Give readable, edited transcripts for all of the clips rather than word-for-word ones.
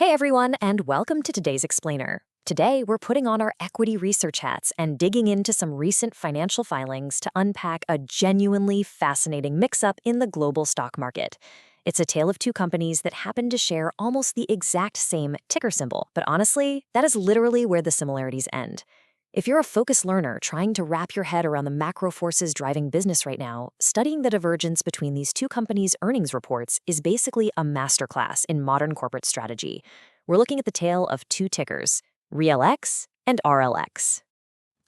Hey everyone, and welcome to today's Explainer. Today, we're putting on our equity research hats and digging into some recent financial filings to unpack a genuinely fascinating mix-up in the global stock market. It's a tale of two companies that happen to share almost the exact same ticker symbol, but honestly, that is literally where the similarities end. If you're a focused learner trying to wrap your head around the macro forces driving business right now, studying the divergence between these two companies' earnings reports is basically a masterclass in modern corporate strategy. We're looking at the tale of two tickers, RELX and RLX.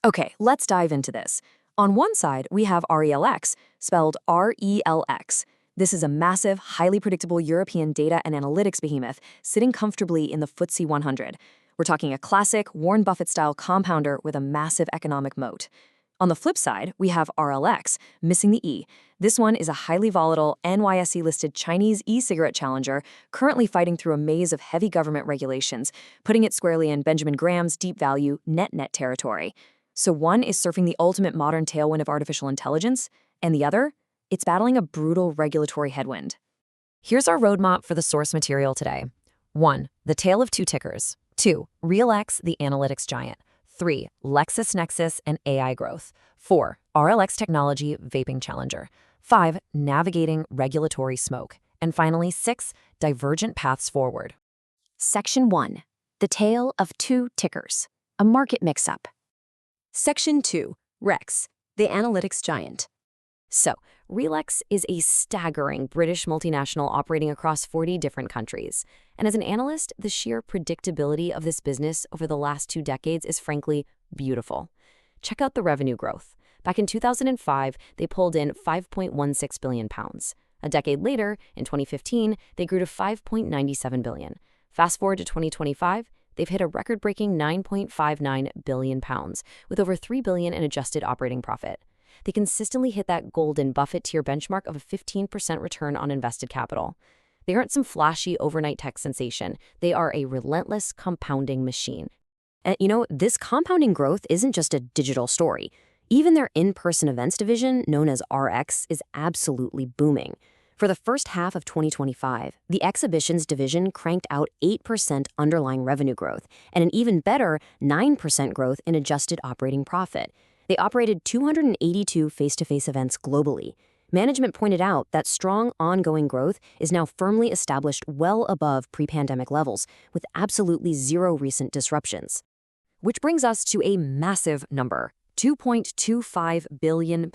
Okay, let's dive into this. On one side, we have RELX, spelled RELX. This is a massive, highly predictable European data and analytics behemoth sitting comfortably in the FTSE 100. We're talking a classic Warren Buffett-style compounder with a massive economic moat. On the flip side, we have RLX, missing the E. This one is a highly volatile NYSE-listed Chinese e-cigarette challenger currently fighting through a maze of heavy government regulations, putting it squarely in Benjamin Graham's deep value net-net territory. So one is surfing the ultimate modern tailwind of artificial intelligence, and the other, it's battling a brutal regulatory headwind. Here's our roadmap for the source material today. 1. The tale of two tickers. 2. RELX, the analytics giant. 3. LexisNexis and AI growth. 4. RLX technology vaping challenger. 5. Navigating regulatory smoke. And finally, 6. Divergent paths forward. Section 1. The tale of two tickers. A market mix-up. Section 2. REX, the analytics giant. So, RELX is a staggering British multinational operating across 40 different countries. And as an analyst, the sheer predictability of this business over the last 2 decades is frankly beautiful. Check out the revenue growth. Back in 2005, they pulled in £5.16 billion. A decade later, in 2015, they grew to £5.97 billion. Fast forward to 2025, they've hit a record-breaking £9.59 billion, with over $3 billion in adjusted operating profit. They consistently hit that golden Buffett tier benchmark of a 15% return on invested capital. They aren't some flashy overnight tech sensation. They are a relentless compounding machine. And this compounding growth isn't just a digital story. Even their in-person events division, known as RX, is absolutely booming. For the first half of 2025, the exhibitions division cranked out 8% underlying revenue growth and an even better 9% growth in adjusted operating profit. They operated 282 face-to-face events globally. Management pointed out that strong ongoing growth is now firmly established well above pre-pandemic levels, with absolutely zero recent disruptions. Which brings us to a massive number, £2.25 billion.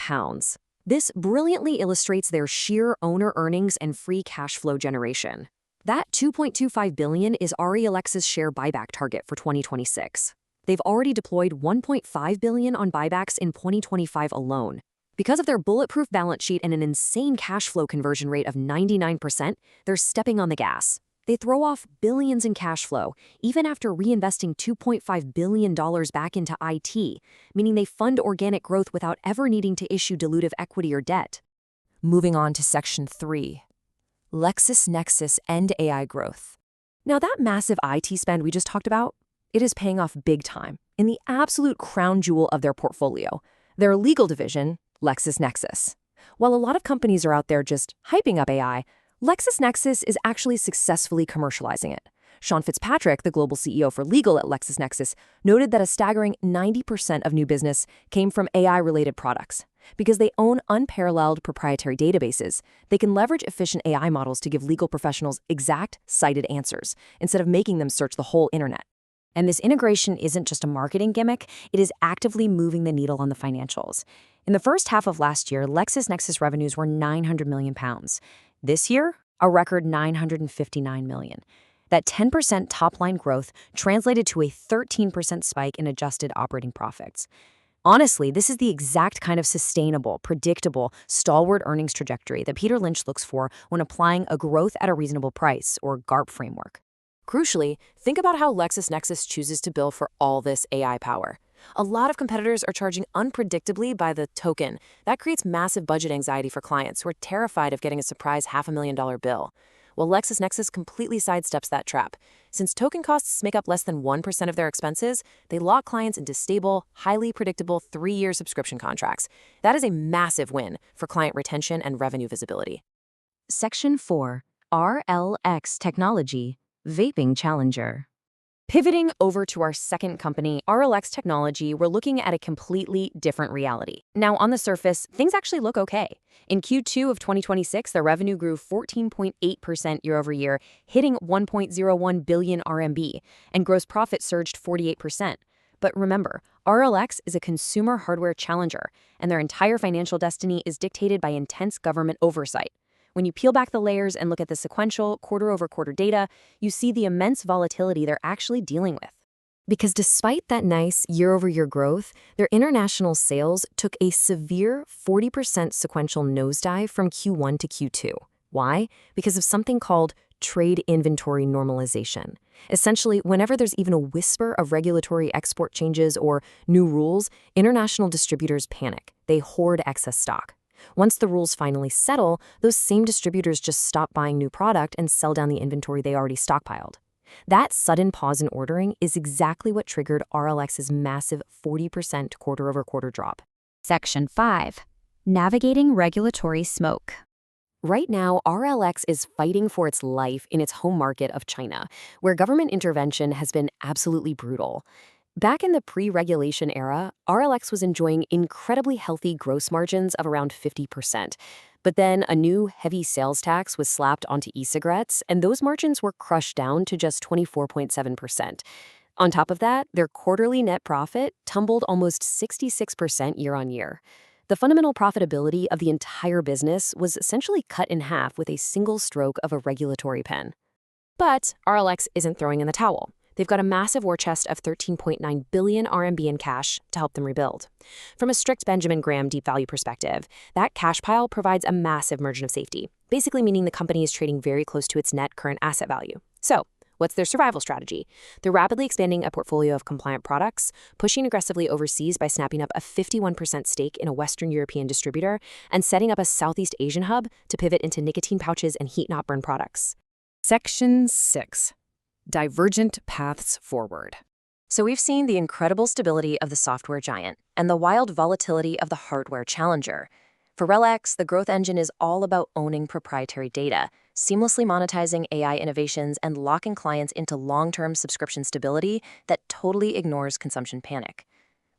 This brilliantly illustrates their sheer owner earnings and free cash flow generation. That $2.25 billion is RELX's share buyback target for 2026. They've already deployed $1.5 billion on buybacks in 2025 alone. Because of their bulletproof balance sheet and an insane cash flow conversion rate of 99%, they're stepping on the gas. They throw off billions in cash flow, even after reinvesting $2.5 billion back into IT, meaning they fund organic growth without ever needing to issue dilutive equity or debt. Moving on to Section 3. LexisNexis and AI growth. Now that massive IT spend we just talked about, it is paying off big time in the absolute crown jewel of their portfolio, their legal division, LexisNexis. While a lot of companies are out there just hyping up AI, LexisNexis is actually successfully commercializing it. Sean Fitzpatrick, the global CEO for legal at LexisNexis, noted that a staggering 90% of new business came from AI-related products. Because they own unparalleled proprietary databases, they can leverage efficient AI models to give legal professionals exact, cited answers, instead of making them search the whole internet. And this integration isn't just a marketing gimmick, it is actively moving the needle on the financials. In the first half of last year, LexisNexis revenues were £900 million. This year, a record $959 million. That 10% top-line growth translated to a 13% spike in adjusted operating profits. Honestly, this is the exact kind of sustainable, predictable, stalwart earnings trajectory that Peter Lynch looks for when applying a growth at a reasonable price, or GARP framework. Crucially, think about how LexisNexis chooses to bill for all this AI power. A lot of competitors are charging unpredictably by the token. That creates massive budget anxiety for clients who are terrified of getting a surprise $500,000 bill. Well, LexisNexis completely sidesteps that trap. Since token costs make up less than 1% of their expenses, they lock clients into stable, highly predictable 3-year subscription contracts. That is a massive win for client retention and revenue visibility. Section 4. RLX technology vaping challenger. Pivoting over to our second company, RELX Technology, we're looking at a completely different reality. Now, on the surface, things actually look okay. In Q2 of 2026, their revenue grew 14.8% year-over-year, hitting 1.01 billion RMB, and gross profit surged 48%. But remember, RELX is a consumer hardware challenger, and their entire financial destiny is dictated by intense government oversight. When you peel back the layers and look at the sequential, quarter-over-quarter data, you see the immense volatility they're actually dealing with. Because despite that nice year-over-year growth, their international sales took a severe 40% sequential nosedive from Q1 to Q2. Why? Because of something called trade inventory normalization. Essentially, whenever there's even a whisper of regulatory export changes or new rules, international distributors panic. They hoard excess stock. Once the rules finally settle, those same distributors just stop buying new product and sell down the inventory they already stockpiled. That sudden pause in ordering is exactly what triggered RELX's massive 40% quarter-over-quarter drop. Section 5. Navigating regulatory smoke. Right now, RELX is fighting for its life in its home market of China, where government intervention has been absolutely brutal. Back in the pre-regulation era, RELX was enjoying incredibly healthy gross margins of around 50%. But then a new heavy sales tax was slapped onto e-cigarettes, and those margins were crushed down to just 24.7%. On top of that, their quarterly net profit tumbled almost 66% year-on-year. The fundamental profitability of the entire business was essentially cut in half with a single stroke of a regulatory pen. But RELX isn't throwing in the towel. They've got a massive war chest of 13.9 billion RMB in cash to help them rebuild. From a strict Benjamin Graham deep value perspective, that cash pile provides a massive margin of safety, basically meaning the company is trading very close to its net current asset value. So, what's their survival strategy? They're rapidly expanding a portfolio of compliant products, pushing aggressively overseas by snapping up a 51% stake in a Western European distributor, and setting up a Southeast Asian hub to pivot into nicotine pouches and heat-not-burn products. Section 6. Divergent paths forward. So we've seen the incredible stability of the software giant and the wild volatility of the hardware challenger. For RELX, the growth engine is all about owning proprietary data, seamlessly monetizing AI innovations, and locking clients into long-term subscription stability that totally ignores consumption panic.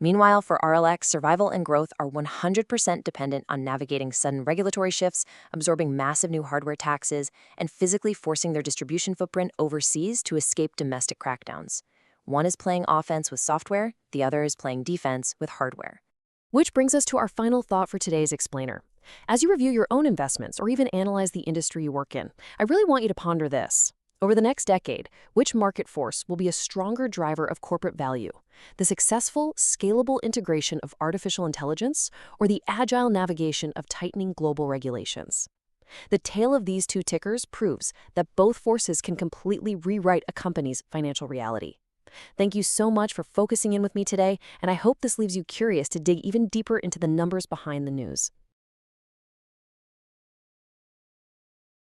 Meanwhile, for RELX, survival and growth are 100% dependent on navigating sudden regulatory shifts, absorbing massive new hardware taxes, and physically forcing their distribution footprint overseas to escape domestic crackdowns. One is playing offense with software, the other is playing defense with hardware. Which brings us to our final thought for today's explainer. As you review your own investments or even analyze the industry you work in, I really want you to ponder this. Over the next decade, which market force will be a stronger driver of corporate value? The successful, scalable integration of artificial intelligence or the agile navigation of tightening global regulations? The tale of these two tickers proves that both forces can completely rewrite a company's financial reality. Thank you so much for focusing in with me today, and I hope this leaves you curious to dig even deeper into the numbers behind the news.